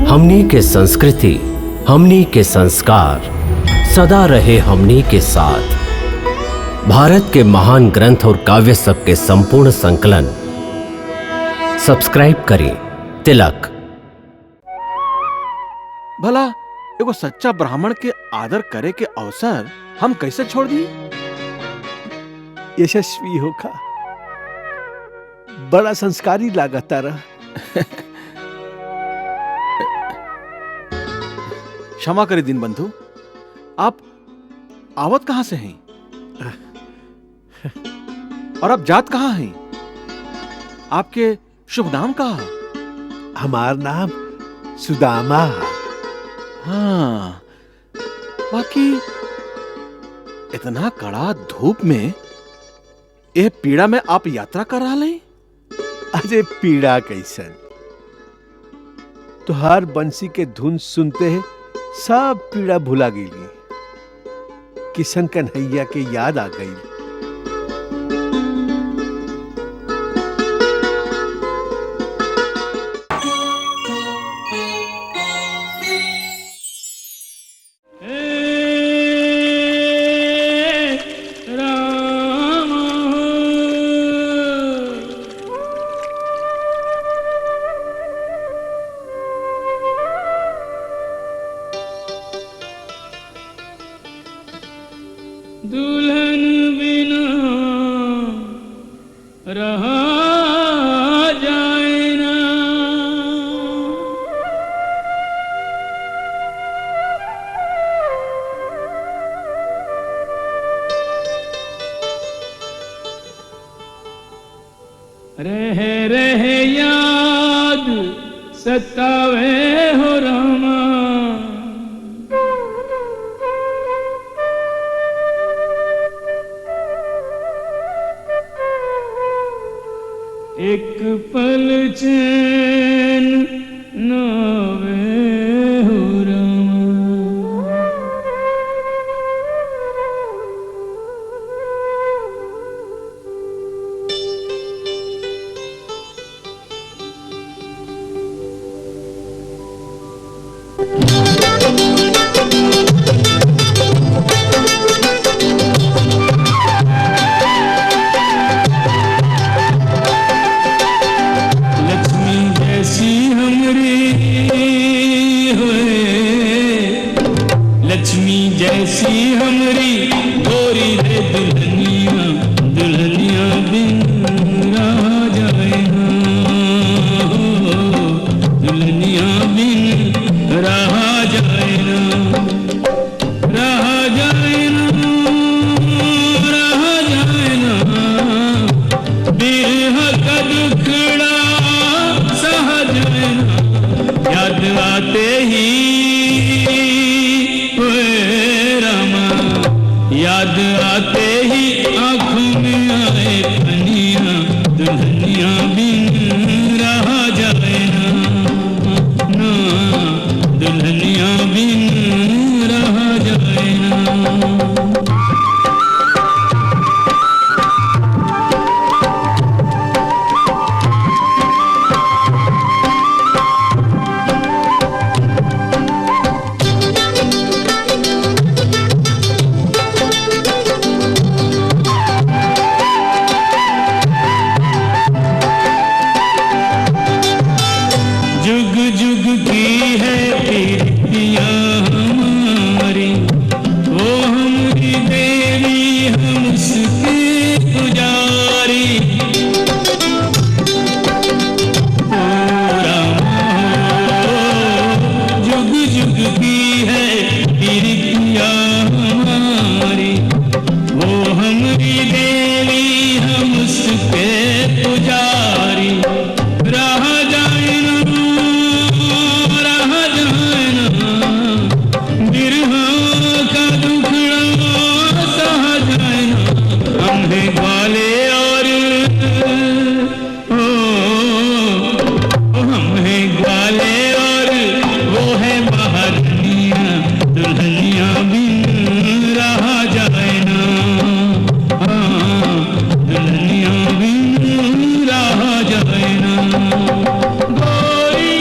हमनी के संस्कृति, हमनी के संस्कार सदा रहे हमनी के साथ। भारत के महान ग्रंथ और काव्य सब के संपूर्ण संकलन सब्सक्राइब करें तिलक। भला एगो सच्चा ब्राह्मण के आदर करे के अवसर हम कैसे छोड़ दी? यशस्वी होखा, बड़ा संस्कारी लागता रहा। क्षमा करे दीन बंधु, आप आवत कहां से हैं? और आप जात कहां हैं? आपके शुभ नाम का? हमार नाम सुदामा। हाँ, बाकी इतना कड़ा धूप में ये पीड़ा में आप यात्रा कर रहा हैं? अरे पीड़ा कैसन, तुहार बंसी के धुन सुनते हैं सब पीड़ा भुला गई। किशन कन्हैया के याद आ गई। दुल्हन बिना रहा जाए ना, रह रह याद सतावे हो रामा, एक पल चैन न आवे हो रामा। लक्ष्मी जैसी हमरी गोरी रे दुल्हनिया, दुल्हनिया बिन रहा जाए ना, दुल्हनिया बिन रहा जाए ना, रहा जाए ना, रहा जाए ना, बिरह का दुखड़ा सहा जाए ना, याद आते ही याद आते ही आंखों में आए पनिया, दुल्हनिया बिन रहा जाए ना, ना दुल्हनिया बिन रहा जाए ना। जुग जुग की है प्रीतिया हमारी, वो हमारी देवी हम उसके पुजारी। जुग जुग की है प्रीतिया हमारी, वो हमारी देवी हम उसके पुजारी। रहा जाए बिरहा का दुखड़ा सहा जाए ना, हम है ग्वाले और हम है ग्वाले और वो है बहरनिया, दुल्हनिया बिन रहा जाए ना, दुल्हनिया बिन रहा जाए ना। गोरी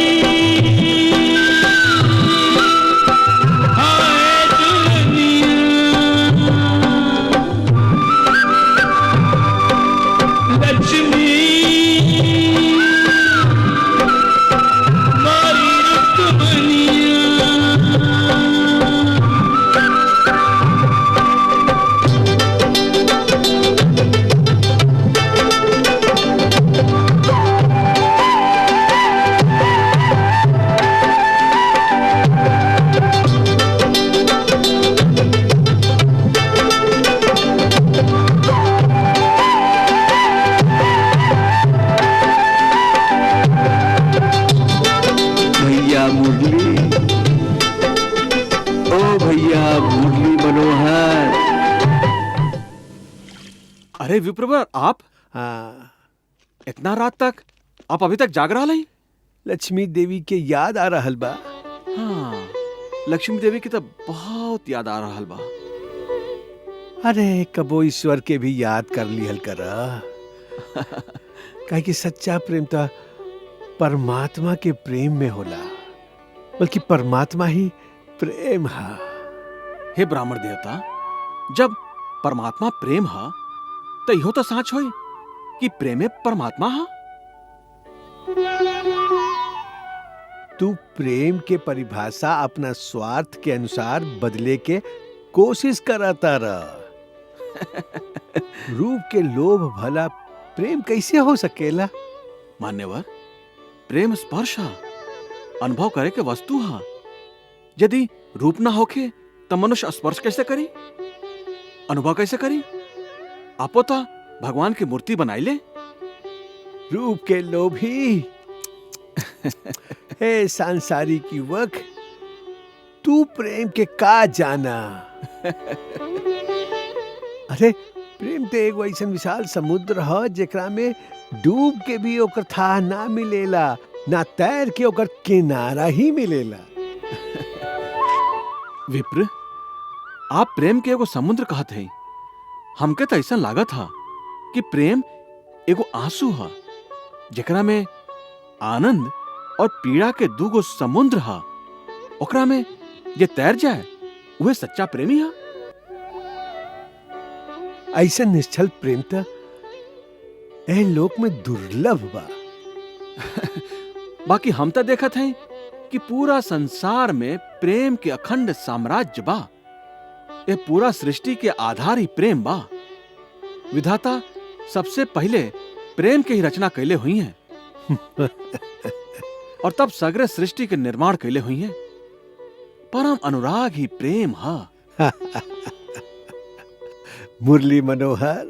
मुरली, ओ भैया मुरली मनोहर। अरे विप्रवर, आप हाँ, इतना रात तक आप अभी तक जाग रहा है? लक्ष्मी देवी के याद आ रहल बा। हाँ, लक्ष्मी देवी की तो बहुत याद आ रहा बा। अरे कबो ईश्वर के भी याद कर लिहल कर। काहे कि सच्चा प्रेम तो परमात्मा के प्रेम में होला, बल्कि परमात्मा ही प्रेम है। हे ब्राह्मण देवता, जब परमात्मा प्रेम हा तो इहो तो साच होई कि प्रेमे परमात्मा हा। तू प्रेम के परिभाषा अपना स्वार्थ के अनुसार बदले के कोशिश करता रह। रूप के लोभ भला प्रेम कैसे हो सकेला? मान्यवर, प्रेम स्पर्श हा, अनुभव करे के वस्तु हा। यदि रूप ना होखे तो मनुष्य स्पर्श कैसे करी, अनुभव कैसे करी? आपो तो भगवान की मूर्ति बनाई ले। रूप के लोभी हे सांसारिक युवक, तू प्रेम के का जाना? अरे प्रेम तो एक वैसन विशाल समुद्र है जेकरा में डूब के भी ओकर था ना मिलेला, ना तैर के ओकर किनारा ही मिलेला। विप्र, आप प्रेम के एगो समुद्र कहत हैं। हमके तो ऐसा लागत था कि प्रेम एगो आंसू है जेकरा में आनंद और पीड़ा के दूगो समुद्र हा। ओकरा में जे तैर जाए वह सच्चा प्रेमी है। ऐसा निश्चल प्रेम तो ए लोक में दुर्लभ बा। बाकी हम तो देखत हैं कि पूरा संसार में प्रेम के अखंड साम्राज्य बा। ये पूरा सृष्टि के आधार ही प्रेम बा। विधाता सबसे पहले प्रेम के ही रचना कैले हुई हैं और तब सगरे सृष्टि के निर्माण कैले हुई हैं। परम अनुराग ही प्रेम हा। मुरली मनोहर,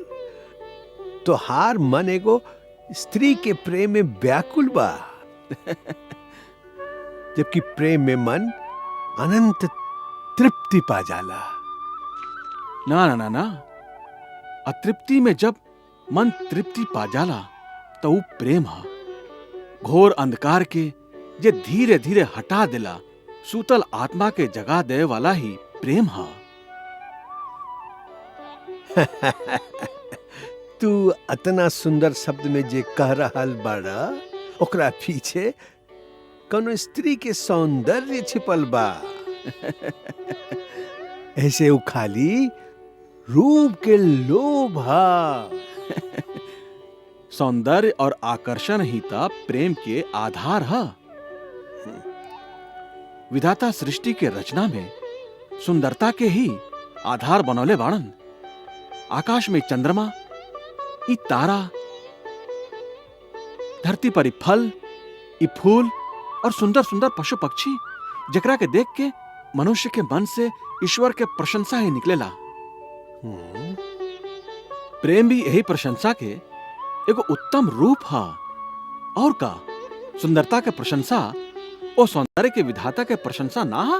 तो हार मन एगो स्त्री के प्रेम में व्याकुल बा, जबकि प्रेम में मन अनंत तृप्ति पा जाला। ना ना ना ना, अतृप्ति में जब मन तृप्ति पा जाला तो वो प्रेम हा। घोर अंधकार के ये धीरे धीरे हटा देला, सूतल आत्मा के जगा दे वाला ही प्रेम हा। तू अतना सुंदर शब्द में जे कह रहल बाड़ा, ओकरा पीछे कौनो स्त्री के सौंदर्य छिपल बा। ऐसे उ खाली रूप के लोभ हा। सौंदर्य और आकर्षण ही ता प्रेम के आधार है। विधाता सृष्टि के रचना में सुंदरता के ही आधार बनौले बाणन। आकाश में चंद्रमा, ई तारा, धरती पर ई फल, ई फूल और सुंदर सुंदर पशु पक्षी, जकरा के देख के मनुष्य के मन से ईश्वर के प्रशंसा ही निकलेला। प्रेम भी यही प्रशंसा के एगो उत्तम रूप हा। और का सुंदरता के प्रशंसा ओ सौंदर्य के विधाता के प्रशंसा ना हा?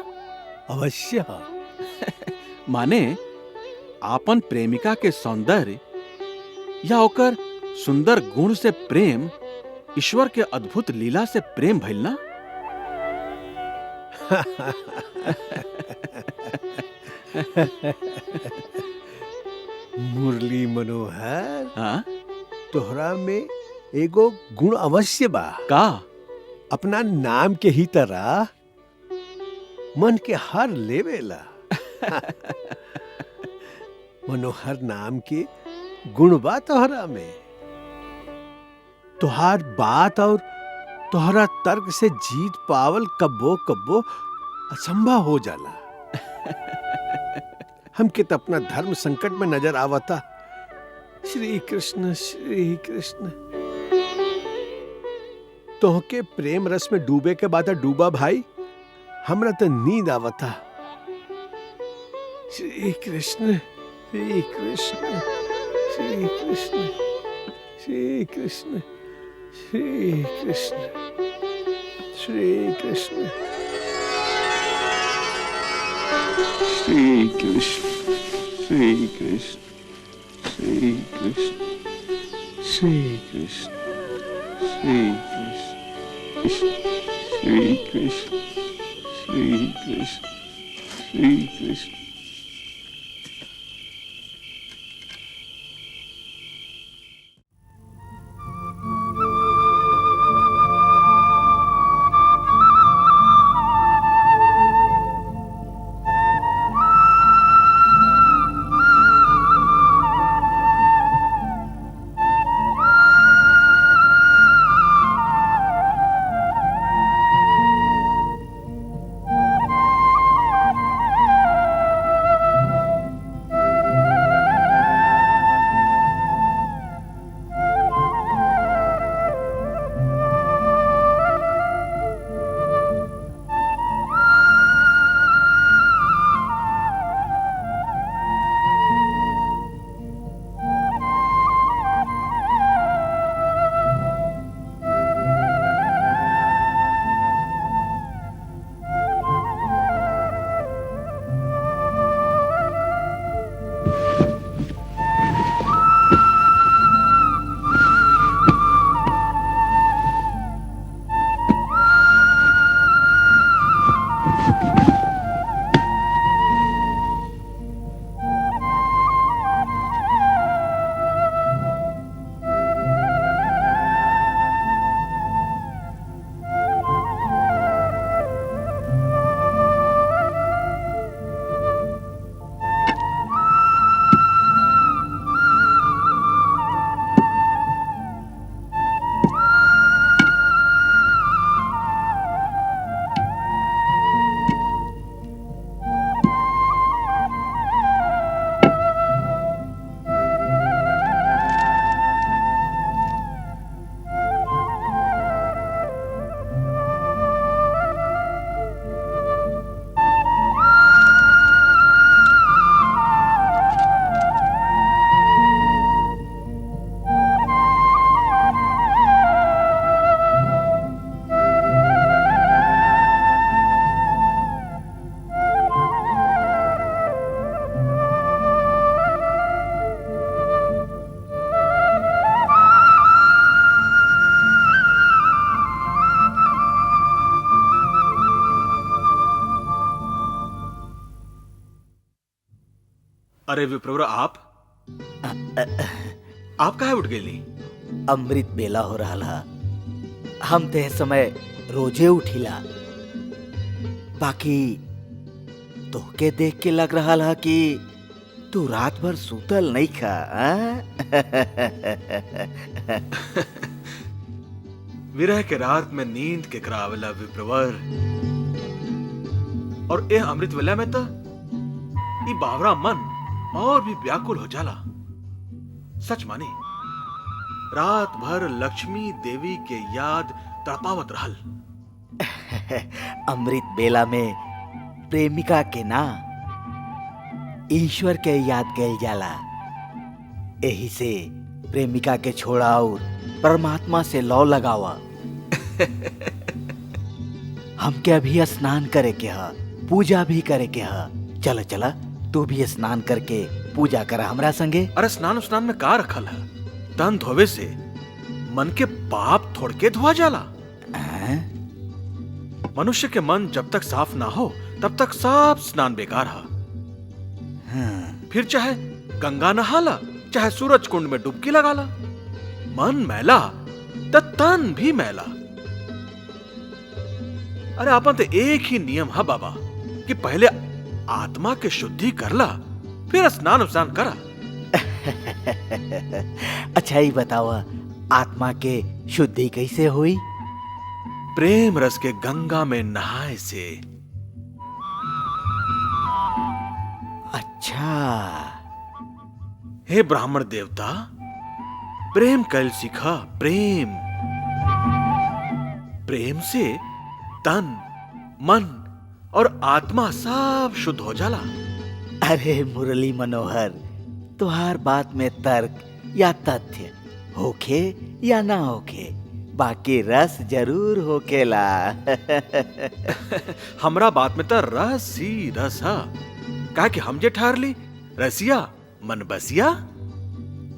अवश्य हा। माने आपन प्रेमिका के सौंदर्य या ओकर सुंदर गुण से प्रेम ईश्वर के अद्भुत लीला से प्रेम भइल ना? मुरली मनोहर, हाँ? तोहरा में एगो गुण अवश्य बा। का? अपना नाम के ही तरह मन के हर लेवेला। मनोहर नाम के गुण बा तोहरा में। तोहार बात और तोहरा तर्क से जीत पावल कब्बो कब्बो असंभव हो जाला। हमके तो अपना धर्म संकट में नजर आवता। श्री कृष्ण श्री कृष्ण। तोहके प्रेम रस में डूबे के बाद डूबा भाई, हमरा तो नींद आवता। श्री कृष्ण श्री कृष्ण श्री कृष्ण श्री कृष्ण श्री कृष्ण श्री कृष्ण श्री कृष्ण श्री कृष्ण श्री कृष्ण श्री कृष्ण श्री कृष्ण श्री कृष्ण श्री कृष्ण श्री कृष्ण। अरे विप्रवर, आप काहे उठ गेली? अमृत बेला हो रहा। हम ते समय रोजे उठिला, बाकी तोहके देख के लग रहा है कि तू रात भर सूतल नहीं खा। विरह के रात में नींद के करावेला विप्रवर, और ए अमृत वेला में तो ई बावरा मन और भी व्याकुल हो जाला। सच मानी, रात भर लक्ष्मी देवी के याद तड़पावत रहल। अमृत बेला में प्रेमिका के ना ईश्वर के याद कइल जाला। यही से प्रेमिका के छोड़ा और परमात्मा से लौ लगावा। हमके अभी स्नान करे के हा, पूजा भी करे के हा। चला चला, तू भी स्नान करके पूजा करा हमरा संगे। अरे स्नान में का रखल है? तन धोवे से मन के पाप थोड़ के धोआ जाला। मनुष्य के मन जब तक साफ ना हो तब तक सब स्नान बेकार है। फिर चाहे गंगा नहाला, चाहे सूरज कुंड में डुबकी लगाला, मन मैला तो तन भी मैला। अरे अपन तो एक ही नियम है बाबा कि पहले आत्मा के शुद्धि करला, फिर स्नान करा। अच्छा ही बतावा, आत्मा के शुद्धि कैसे हुई? प्रेम रस के गंगा में नहाए से। अच्छा। हे ब्राह्मण देवता, प्रेम कल सीखा। प्रेम से तन, मन और आत्मा सब शुद्ध हो जाला। अरे मुरली मनोहर, तुहार बात में तर्क या तथ्य होखे या ना होखे, बाकी रस जरूर होकेला। हमरा बात में तो रस ही रस है। काहे कि हम जे ठहर ली रसिया मन बसिया।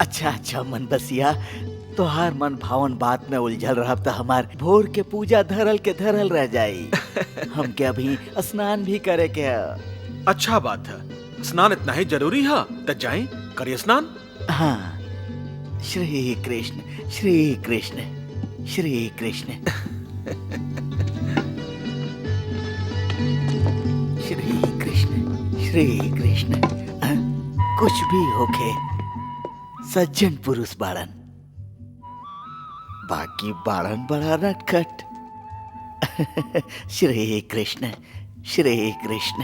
अच्छा अच्छा मन बसिया, तोहार मन भावन बात में उलझल रहब तो हमार भोर के पूजा धरल के धरल रह जाई। हमके अभी स्नान भी करे के है। अच्छा बात है, स्नान इतना ही जरूरी है तो जाएं करिए स्नान। हाँ, श्री कृष्ण श्री कृष्ण श्री कृष्ण। श्री कृष्ण श्री कृष्ण। कुछ भी होके सज्जन पुरुष बाड़न, बाकी बाड़न बड़ा नटखट। श्री कृष्ण श्री कृष्ण।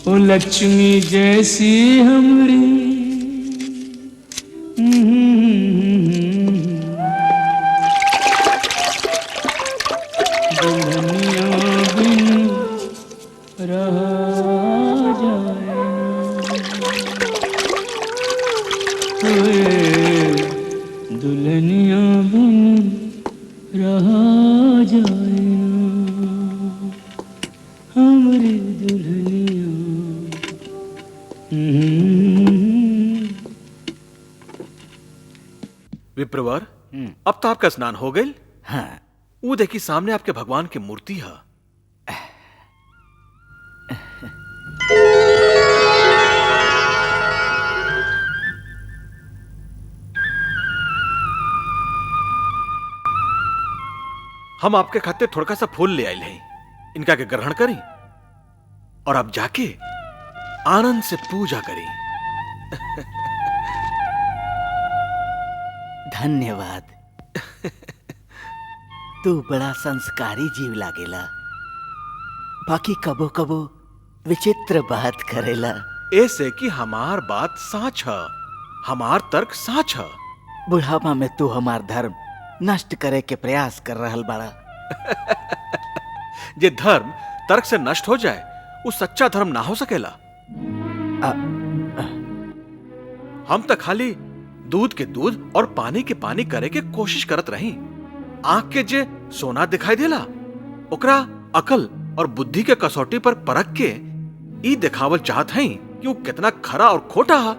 ओ लक्ष्मी जैसी हमरी दुल्हनिया बिन रहा जाए, दुल्हनिया बिन रहा जाए, हमरी दुल्हनिया। विप्रवर, अब तो आपका स्नान हो गई। हाँ, वो देखी सामने आपके भगवान की मूर्ति है। हम आपके खाते थोड़ा सा फूल ले आए हैं, इनका के ग्रहण करें और अब जाके आनंद से पूजा करें। धन्यवाद। तू बड़ा संस्कारी जीव लागेला, बाकी कबो कबो विचित्र बात करेला। ऐसे कि हमार बात साच है, हमार तर्क साच है। बुढ़ापा में तू हमार धर्म नष्ट करे के प्रयास कर रहल बड़ा। जे धर्म तर्क से नष्ट हो जाए वो सच्चा धर्म ना हो सकेला। हम तो खाली दूध के दूध और पानी के पानी करे के कोशिश करत रही। आंख के जे सोना दिखाई देला ओकरा अकल और बुद्धि के कसौटी पर परख के ई दिखावल चाहत हैं कि वो कितना खरा और खोटा है।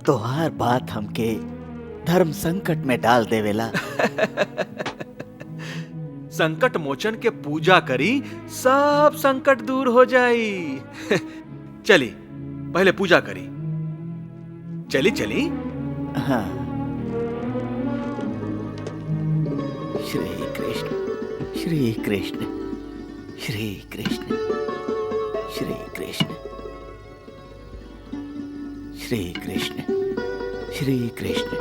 तोहार बात हमके धर्म संकट में डाल देवेला। संकट मोचन के पूजा करी, सब संकट दूर हो जाई। चली पहले पूजा करी। चली चली। हाँ। श्री कृष्ण श्री कृष्ण श्री कृष्ण श्री कृष्ण श्री कृष्ण श्री कृष्ण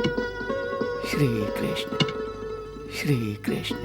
श्री कृष्ण श्री कृष्ण।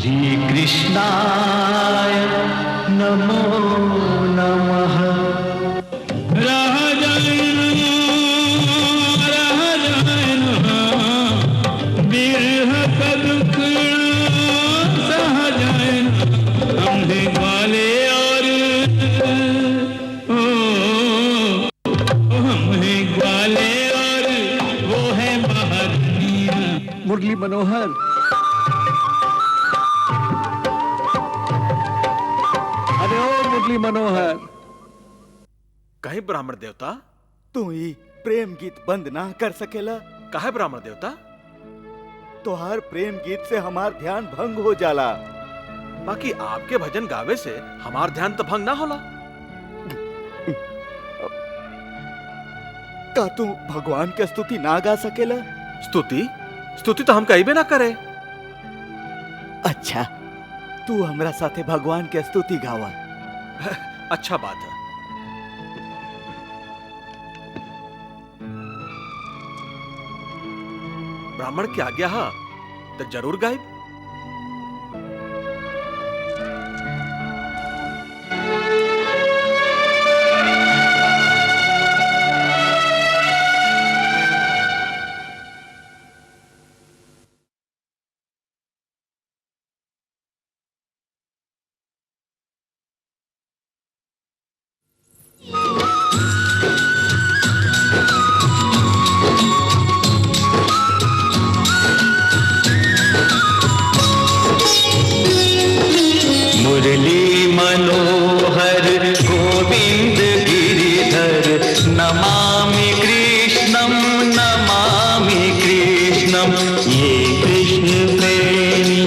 श्री कृष्णाय नमो नमः। रह जाए बिरह का दुख सह जाए हमने ग्वाले और हमने ग्वाले और वो है महारानियां। मुरली मनोहर, अरे ओ मुरली मनोहर, कहीं ब्राह्मण देवता, तू ही प्रेम गीत बंद ना कर सकेला? काहे ब्राह्मण देवता? तोहार प्रेम गीत से हमार ध्यान भंग हो जाला। बाकी आपके भजन गावे से हमार ध्यान तो भंग ना होला। का तू भगवान के स्तुति ना गा सकेला? स्तुति स्तुति तो हम कहीं भी ना करे। अच्छा, तू हमरा साथे भगवान के स्तुति गावा। अच्छा बात है। ब्राह्मण की आज्ञा है तो जरूर गायब। मुरली मनोहर गोविंद गिरिधर नमामि कृष्णं नमामि कृष्णं। ये कृष्ण प्रेमी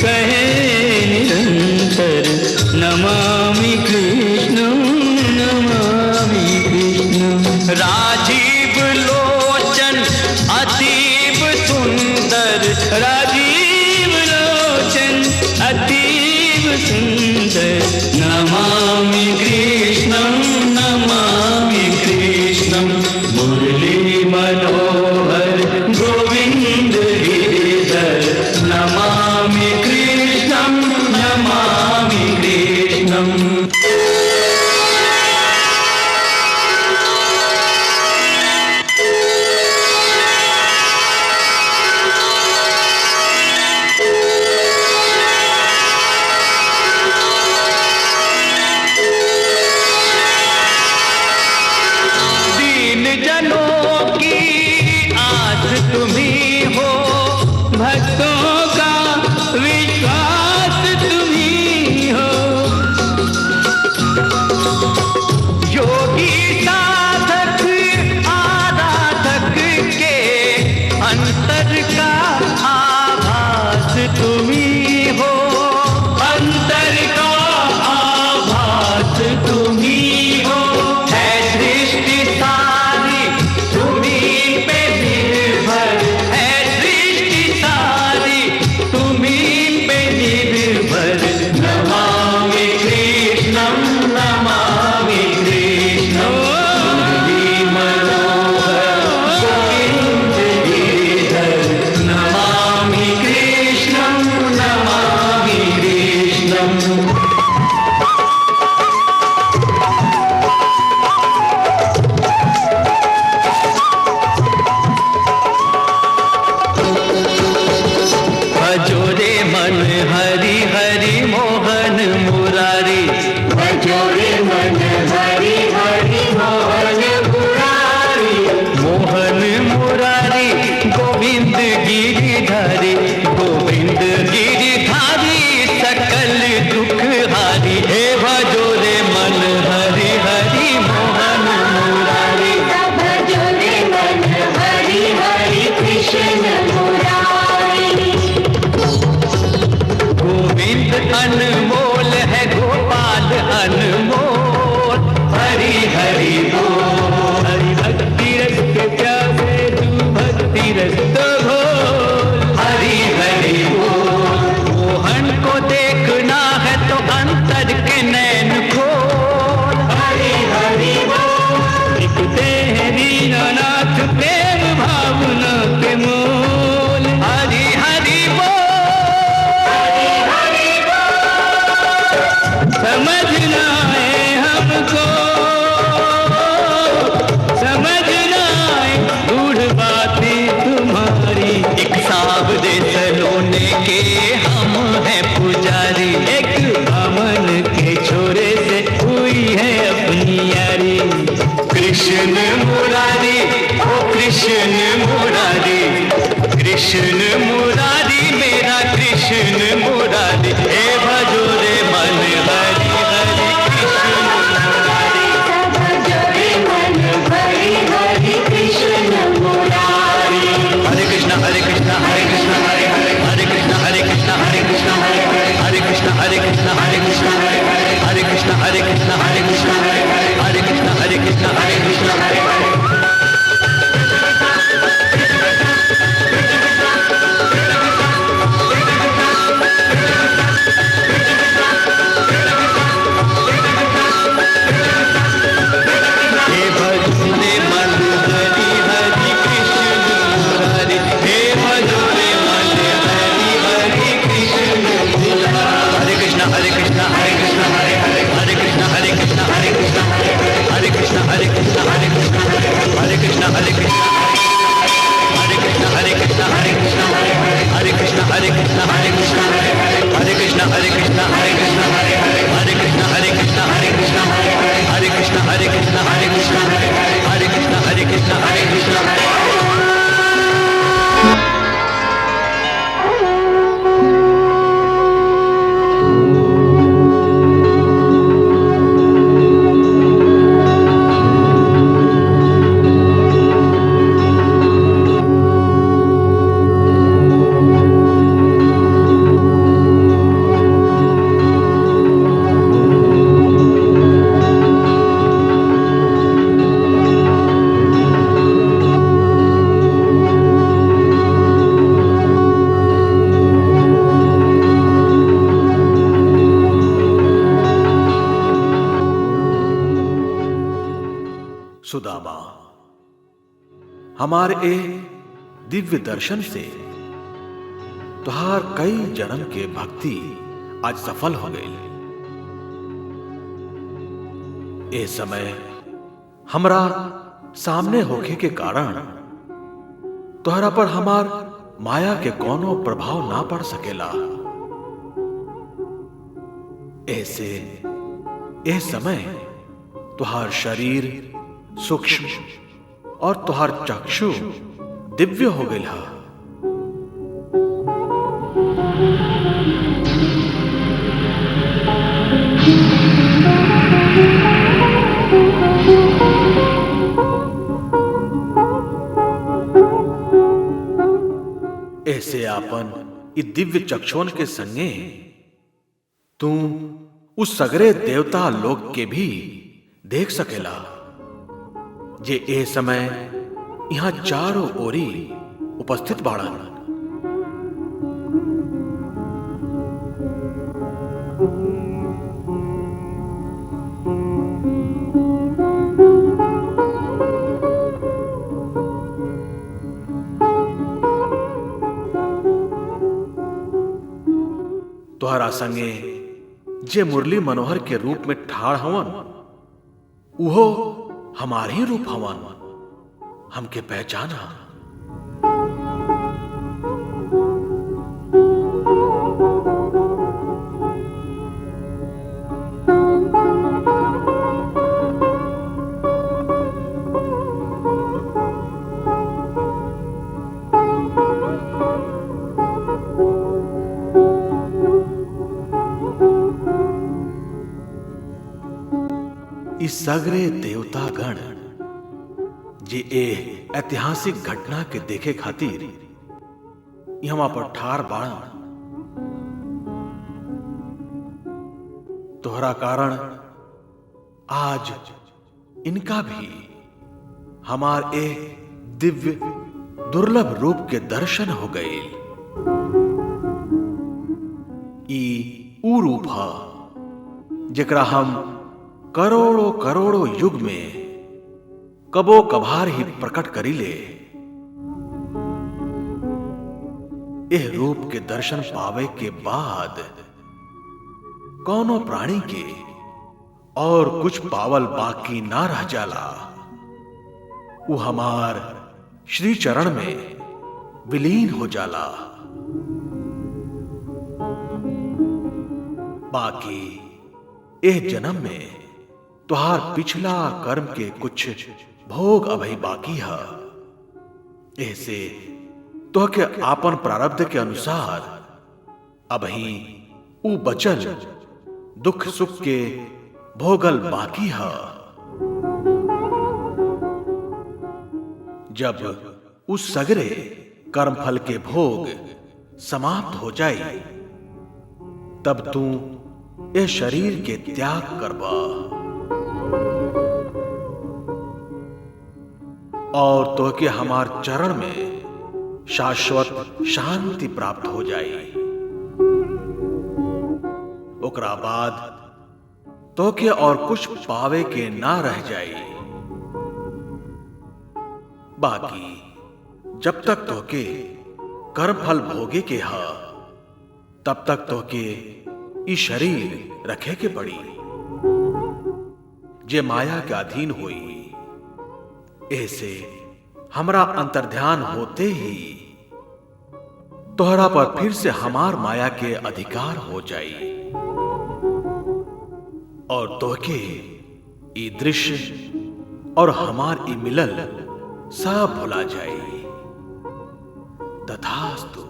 कहे निरंतर नमामि कृष्णं नमामि कृष्णं। राजीव लोचन अतीब सुंदर, राजीव लोचन अतीब सुंदर नमामि कृष्णं नमामि कृष्णं। मुरली मनोहर गोविंद गिरिधर नमामि कृष्णं नमामि कृष्णं। जनों की आस तुम्ही हो, भक्तों का विजय कृष्ण मुरारी, हे भजो रे मन हरि हरि कृष्ण मुरारी, भजो रे मन हरि हरि कृष्ण मुरारी। हरे कृष्ण हरे कृष्ण हरे कृष्ण हरे हरे, हरे कृष्ण हरे कृष्ण हरे कृष्ण हरे हरे, हरे कृष्ण हरे कृष्ण हरे कृष्ण हरे हरे, हरे कृष्ण हरे कृष्ण हरे कृष्ण हरे हरे, हरे कृष्ण हरे कृष्ण हरे कृष्ण हरे हरे। हे भजो रे मन हरि हरि कृष्ण मुरारी, हे भजो रे मन हरि हरि कृष्ण मुरारी। हरे कृष्ण हरे कृष्ण हरे कृष्ण हरे हरे, हरे कृष्ण हरे कृष्ण हरे कृष्ण हरे हरे, हरे कृष्ण हरे कृष्ण हरे कृष्ण हरे हरे, हरे कृष्ण हरे कृष्ण हरे कृष्ण हरे कृष्ण हरे कृष्ण हरे हरे, हरे कृष्ण हरे कृष्ण हरे कृष्ण हरे हरे, हरे कृष्ण हरे कृष्ण हरे कृष्ण हरे हरे, हरे कृष्ण हरे कृष्ण हरे कृष्ण हरे हरे, हरे कृष्ण हरे कृष्ण हरे कृष्ण हरे हरे, हरे कृष्ण हरे कृष्ण हरे कृष्ण हरे हरे। सुदामा, हमारे ए दिव्य दर्शन से तुहार कई जन्म के भक्ति आज सफल हो गई। ए समय हमरा सामने होखे के कारण तोहरा पर हमार माया के कोनो प्रभाव ना पड़ सकेला। ऐसे ए समय तुहार शरीर सूक्ष्म और तुहार चक्षु दिव्य हो गई हा। ऐसे आपन इ दिव्य चक्षुन के संगे तू उस सगरे देवता लोग के भी देख सकेला जे ए समय यहाँ चारों ओरी उपस्थित बाड़न। तोहरा संगे जे मुरली मनोहर के रूप में ठाड़ हवन उहो हमार ही रूप हवन, हमके पहचाना। इस सगरे देवता गण जे ए ऐतिहासिक घटना के देखे खातिर यहाँ पर ठार बाड़ा, तोहरा कारण आज इनका भी हमार ए दिव्य दुर्लभ रूप के दर्शन हो गए। ई ऊ रूप है जेकरा हम करोड़ों करोड़ों युग में कबो कभार ही प्रकट करी ले। एह रूप के दर्शन पावे के बाद कौनो प्राणी के और कुछ पावल बाकी ना रह जाला। वो हमार श्री चरण में विलीन हो जाला। बाकी एह जन्म में तुहार पिछला कर्म के कुछ भोग अभी बाकी है। ऐसे तो के आपन प्रारब्ध के अनुसार अबही ऊ बचल दुख सुख के भोगल बाकी है। जब उस सगरे कर्मफल के भोग समाप्त हो जाए तब तू ये शरीर के त्याग करबा और तो के हमार चरण में शाश्वत शांति प्राप्त हो जाए। ओकरा बाद तो के और कुछ पावे के ना रह जाए। बाकी जब तक तो के कर्म फल भोगे के हा तब तक तो के ई शरीर रखे के पड़ी। जे माया के अधीन हुई ऐसे हमरा अंतर्ध्यान होते ही तोहरा पर फिर से हमार माया के अधिकार हो जाई और तोहके ई दृश्य और हमार ई मिलल सब भुला जाई। तथास्तु।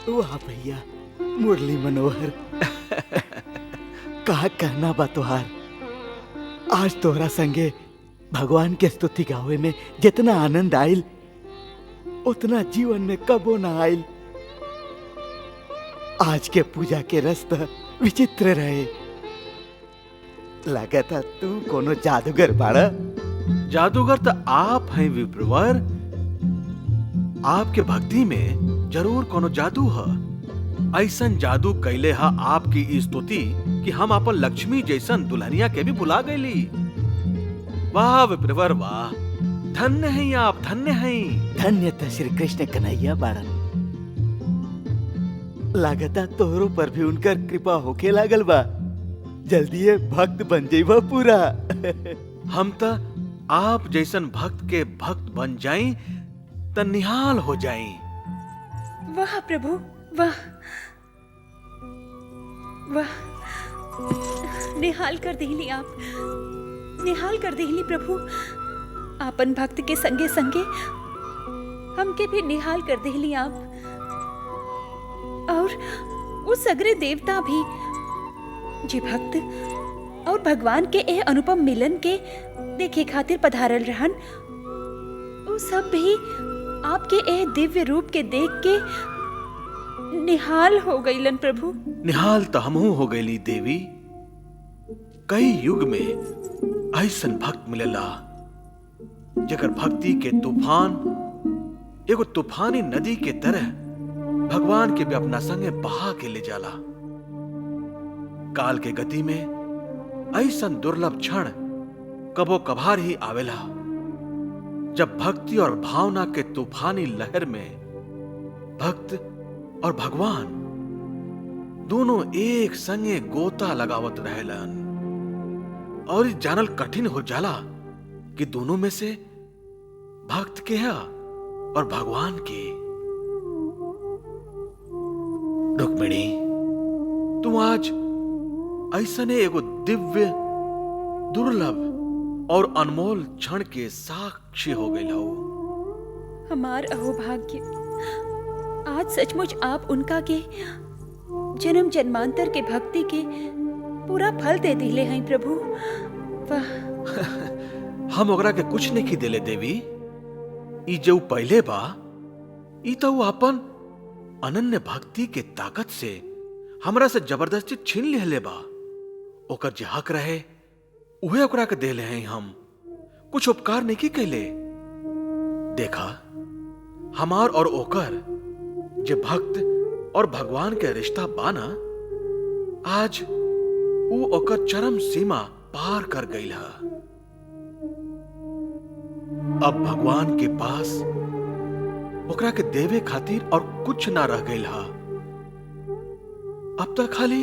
वाह भैया, मुरली मनोहर। कहा कहना बा तोहार। आज तोहरा संगे भगवान के स्तुति गावे में जितना आनंद आयल उतना जीवन में कबो ना आयल। आज के पूजा के रस तो विचित्र रहे। लगता तू कोनो जादूगर बाड़ा। जादूगर तो आप हैं विप्रवर। आपके भक्ति में जरूर कोनो जादू है। ऐसन जादू कैले हा आपकी ई स्तुति कि हम अपन लक्ष्मी जैसन दुल्हनिया के भी भुला गईली। वाह विप्रवर वाह, धन्य हैं आप, धन्य हैं। धन्य तो श्री कृष्ण कन्हैया बाड़न। लागता तोहरों पर भी उनकर कृपा होके लागल बा। जल्दी ये भक्त बन जाइबा पूरा। हम तो आप जैसन भक्त के भक्त बन जाएं त निहाल हो जाएं। वाह प्रभु वाह वाह, निहाल कर देहली आप, निहाल कर देहली प्रभु। आपन भक्त के संगे संगे हमके भी निहाल कर देहली आप। और उस सगरे देवता भी जी भक्त और भगवान के ए अनुपम मिलन के देखे खातिर पधारल रहन, वो सब भी आपके ए दिव्य रूप के देख के निहाल हो गईलन प्रभु। निहाल तो हमहू हो गईली देवी। कई युग में ऐसन भक्त मिलेला जगर भक्ति के तूफान एगो तूफानी नदी के तरह भगवान के भी अपना संगे बहा के ले जाला। काल के गति में ऐसन दुर्लभ क्षण कबो कभार ही आवेला जब भक्ति और भावना के तूफानी लहर में भक्त और भगवान दोनों एक संगे गोता लगावत रहेलन और जानल कठिन हो जाला कि दोनों में से भक्त के है और भगवान के। रुक्मिणी, तुम आज ऐसने एगो दिव्य दुर्लभ और अनमोल क्षण के साक्षी हो गई हो। हमार अहोभाग्य, आज सचमुच आप उनका के जन्म जन्मांतर के भक्ति के पूरा फल दे दिले हैं प्रभु। वाह। हम ओकरा के कुछ नहीं की देले देवी। ई जो पहले बा ई तो अपन अनन्य भक्ति के ताकत से हमरा से जबरदस्ती छीन लेले बा। ओकर जे हक रहे उहे ओकरा के देले हैं। हम कुछ उपकार नहीं की कैले। देखा, हमार और ओकर जे भक्त और भगवान के रिश्ता बाना आज वो ओकर चरम सीमा पार कर गई है। अब भगवान के पास ओकरा के देवे खातिर और कुछ ना रह गइल हा। अब तक खाली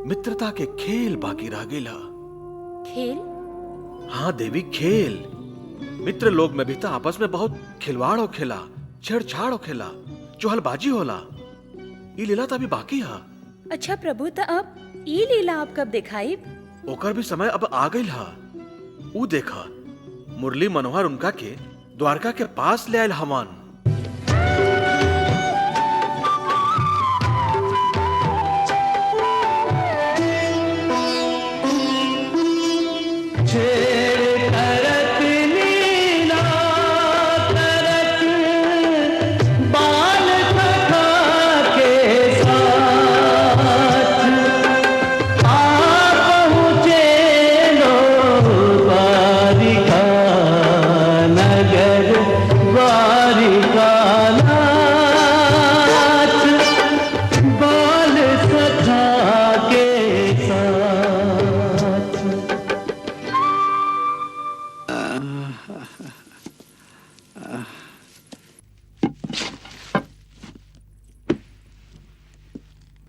मित्रता के खेल बाकी रह गइल हा। खेल? हाँ देवी, खेल। मित्र लोग में भी तो आपस में बहुत खिलवाड़ होखेला, छेड़छाड़ होखेला, चुहलबाजी होला। ये लीला तो अभी बाकी है। अच्छा प्रभु, तो अब ई लीला आप कब दिखाई? ओकर भी समय अब आ गइल हा। ऊ देखा, मुरली मनोहर उनका के द्वारका के पास ले आयल हवन।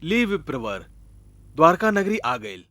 ली विप्रवर, द्वारका नगरी आ गइल।